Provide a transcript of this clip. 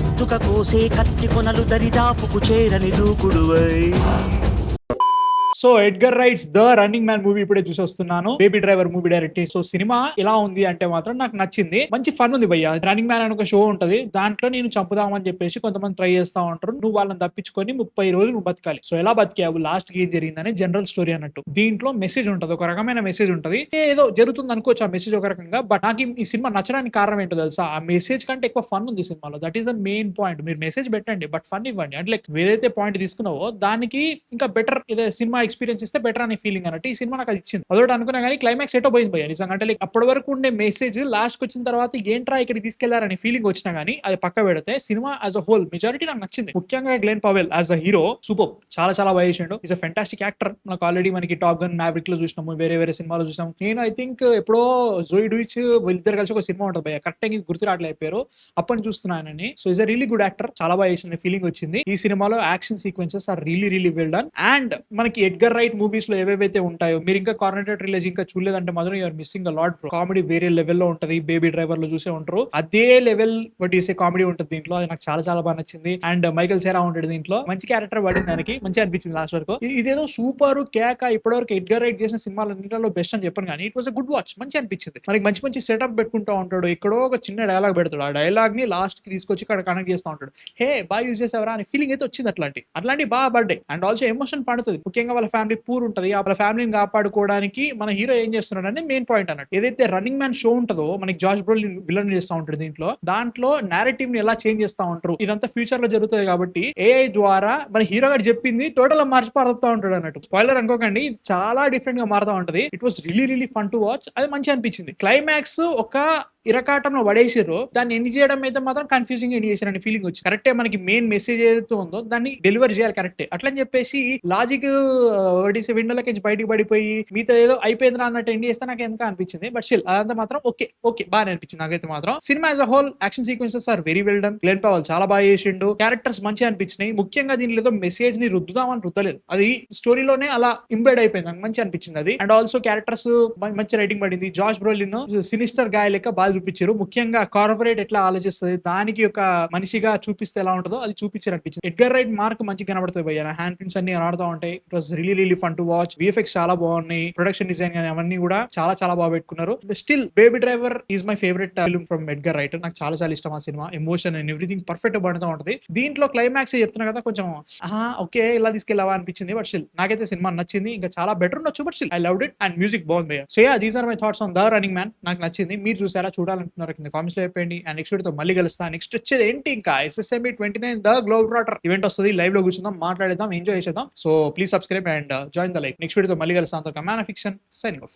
ముద్దుక కోసే కత్తి కొనలు దరిదాపుకు చేరని దూకుడువై. So Edgar Wright's the running man movie ఇప్పుడే చూసి వస్తున్నాను. Baby driver movie direct. So cinema ఎలా ఉంది అంటే మాత్రం నాకు నచ్చింది. మంచి ఫన్ ఉంది భయ్య. రన్నింగ్ మ్యాన్ అని ఒక షో ఉంటది. దాంట్లో నేను చంపుదామని చెప్పేసి కొంతమంది ట్రై చేస్తా ఉంటారు. నువ్వు వాళ్ళని తప్పించుకొని 30 రోజులు నువ్వు బతకాలి. సో ఎలా బతికావు, లాస్ట్ కి ఏం జరిగిందని జనరల్ స్టోరీ అన్నట్టు. దీంట్లో మెసేజ్ ఉంటది, ఒక రకమైన మెసేజ్ ఉంటది. ఏదో జరుగుతుంది అనుకోవచ్చు ఆ మెసేజ్ ఒక రకంగా. బట్ నాకు ఈ సినిమా నచ్చడానికి కారణం ఏంటో తెలుసా, ఆ మెసేజ్ కంటే ఎక్కువ ఫన్ ఉంది సినిమాలో. That is the main point. మీరు మెసేజ్ పెట్టండి బట్ ఫన్ ఇవ్వండి. అంటే లైక్ ఏదైతే పాయింట్ తీసుకున్నావో దానికి ఇంకా బెటర్ ఇదే సినిమా ఎక్స్పీరియన్స్ ఇస్తే బెటర్ అనే ఫీలింగ్ అన్నట్టు ఈ సినిమా నాకు అది ఇచ్చింది. అదొకటి అనుకున్నా కానీ క్లైమాక్స్ ఎటో పోయింది భయ్య నిజంగా. అంటే లైక్ అప్పటి వరకు ఉండే మెసేజ్ లాస్ట్ వచ్చిన తర్వాత ఏంట్రా ఇక్కడికి తీసుకెళ్లారనే ఫీలింగ్ వచ్చినా కానీ అది పక్క పెడితే cinema as a whole majority నాకు నచ్చింది. ముఖ్యంగా Glenn Powell as a hero super, చాలా చాలా బాగా చేసిండు. Is a fantastic actor. నాకు ఆల్రెడీ మనకి టాప్ గన్ మ్యావరిక్ లో చూసినాము, వేరే వేరే సినిమాలో చూసాం. నేను ఐ థింక్ ఎప్పుడో జోయి డూయిచ్ వీళ్ళిద్దరు కలిసి ఒక సినిమా ఉంటుంది భయ్య, కరెక్ట్ గుర్తు రావట్లేపారు, అప్పని చూస్తున్నానని. So is a really good actor, చాలా బాగా చేసిన ఫీలింగ్ వచ్చింది. ఈ సినిమాలో action sequences are really really well done. And మనకి ఎడ్గర్ రైట్ మూవీస్ లో ఏవేవైతే ఉంటాయో, మీరు ఇంకా కార్నెటెడ్ ట్రిలజీ ఇంకా చూడలేదంటే మాత్రం you're missing a lot bro. Comedy వేరే లెవెల్లో ఉంటది. బేబీ డ్రైవర్ లో చూసే ఉంటారు, అదే లెవెల్ బట్ ఈసే కామెడీ ఉంటుంది దీంట్లో. అది నాకు చాలా చాలా బాగా నచ్చింది. అండ్ మైకల్ సెరా ఉంటాడు దీంట్లో, మంచి క్యారెక్టర్ పడింది దానికి, మంచి అనిపించింది లాస్ట్ వరకు. ఇదేదో సూపర్ కేక ఇప్పటివరకు ఎడ్గర్ రైట్ చేసిన సినిమాలన్నింటిలో బెస్ట్ అని చెప్పాను కానీ it was a good watch, మంచి అనిపించింది. మనకి మంచి మంచి సెటప్ పెట్టుకుంటా ఉంటాడు, ఎక్కడో ఒక చిన్న డైలాగ్ పెడతాడు, ఆ డైలాగ్ ని లాస్ట్ కి తీసుకొచ్చి ఇక్కడ కనెక్ట్ చేస్తూ ఉంటాడు. హే బాగా యూజ్ చేసేవరా అనే ఫీలింగ్ అయితే వచ్చింది. అట్లాంటి బాగా పడ్డాయి. అండ్ ఆల్సో ఎమోషన్ పడుతుంది. ముఖ్యంగా వాళ్ళ ఫ్యామిలీ పూర్ ఉంటది, వాళ్ళ ఫ్యామిలీని కాపాడుకోవడానికి మన హీరో ఏం చేస్తున్నాడు అనేది మెయిన్ పాయింట్ అన్నట్టు. ఏదైతే రన్నింగ్ మ్యాన్ షో ఉంటుందో మనకి జార్జ్ బ్రోలిన్ విలన్ చేస్తూ ఉంటాడు దాంట్లో నేరేటివ్ ని ఎలా చేంజ్ చేస్తా ఉంటారు, ఇదంతా ఫ్యూచర్ లో జరుగుతుంది కాబట్టి ఏఐ ద్వారా మన హీరో గారు చెప్పింది టోటల్ మార్చి పారుతా ఉంటాడు అన్నట్టు. స్పాయిలర్ అనుకోకండి, చాలా డిఫరెంట్ గా మారుతా ఉంటది. It was really really fun to watch. అది మంచి అనిపించింది. క్లైమాక్స్ ఒక ఇరకాటంలో పడేసారు, దాన్ని ఎండ్ చేయడం అయితే మాత్రం కన్ఫ్యూజింగ్ ఎండ్ చేశారు అనే ఫీలింగ్ వచ్చింది. కరెక్టే, మనకి మెయిన్ మెసేజ్ ఏదైతే ఉందో దాన్ని డెలివర్ చేయాలి కరెక్టే. అట్లని చెప్పేసి లాజిక్ విండోలకి బయటకు పడిపోయి మిగతా ఏదో అయిపోయిందిరా అన్నట్టు ఎండ్ చేస్తే నాకు ఎందుకు అనిపించింది. బట్ స్టిల్ అదంతా మాత్రం ఓకే బాగా అనిపించింది నాకైతే మాత్రం. Cinema as a whole action sequences are very well done. Glen Powell చాలా బాగా చేసిండు. క్యారెక్టర్స్ మంచిగా అనిపించినాయి. ముఖ్యంగా దీనిలో ఏదో మెసేజ్ ని రుద్దుదామని రుద్దలేదు, అది స్టోరీలోనే అలా ఇంబెడ్ అయిపోయింది, నాకు మంచి అనిపించింది అది. అండ్ ఆల్సో క్యారెక్టర్స్ మంచి రైటింగ్ పడింది. జార్జ్ బ్రోలిన్ సినిస్టర్ గాయ లెక్క బాగా చూపించారు. ముఖ్యంగా కార్పొరేట్ ఎట్లా ఆలోచిస్తుంది దానికి ఒక మనిషిగా చూపిస్తే ఎలా ఉంటుందో అది చూపించారు అనిపించింది. ఎడ్గర్ రైట్ మార్క్ మంచి కనబడుతుంది భయ్య. హ్యాండ్ ప్రింట్స్ అన్ని ఆడుతూ ఉంటాయి. It was really really fun to watch. VFX చాలా బాగున్నాయి, ప్రొడక్షన్ డిజైన్ కానీ అవన్నీ కూడా చాలా చాలా బాగా పెట్టుకున్నారు. Still baby driver is my favourite film from Edgar right. నాకు చాలా చాలా ఇష్టం ఆ cinema. Emotion and everything perfect పడుతూ ఉంటుంది. దీంట్లో క్లైమాక్స్ చెప్తున్నా కదా కొంచెం ఓకే ఇలా తీసుకెళ్ళావా అనిపించింది. బట్ స్టిల్ నాకైతే సినిమా నచ్చింది. ఇంకా చాలా బెటర్ ఉండొచ్చు but still I loved it. And music బాగుంది. So yeah, these are my thoughts on the running man. నాకు నచ్చింది. మీరు చూసారా, చూడాలంటున్నారు కింద కామెంట్స్ లో చెప్పండి. అండ్ నెక్స్ట్ వీడియోతో మళ్ళీ కలుస్తా. నెక్స్ట్ వచ్చేది ఏంటి, ఇంకా SSME 29 the globe trotter event వస్తుంది. లైవ్ లో కూర్చుందాం, మాట్లాడేద్దాం, ఎంజాయ్ చేద్దాం. So please subscribe and join the like. Next వీడియోతో మళ్ళీ కలుస్తాం. Man of fiction signing off.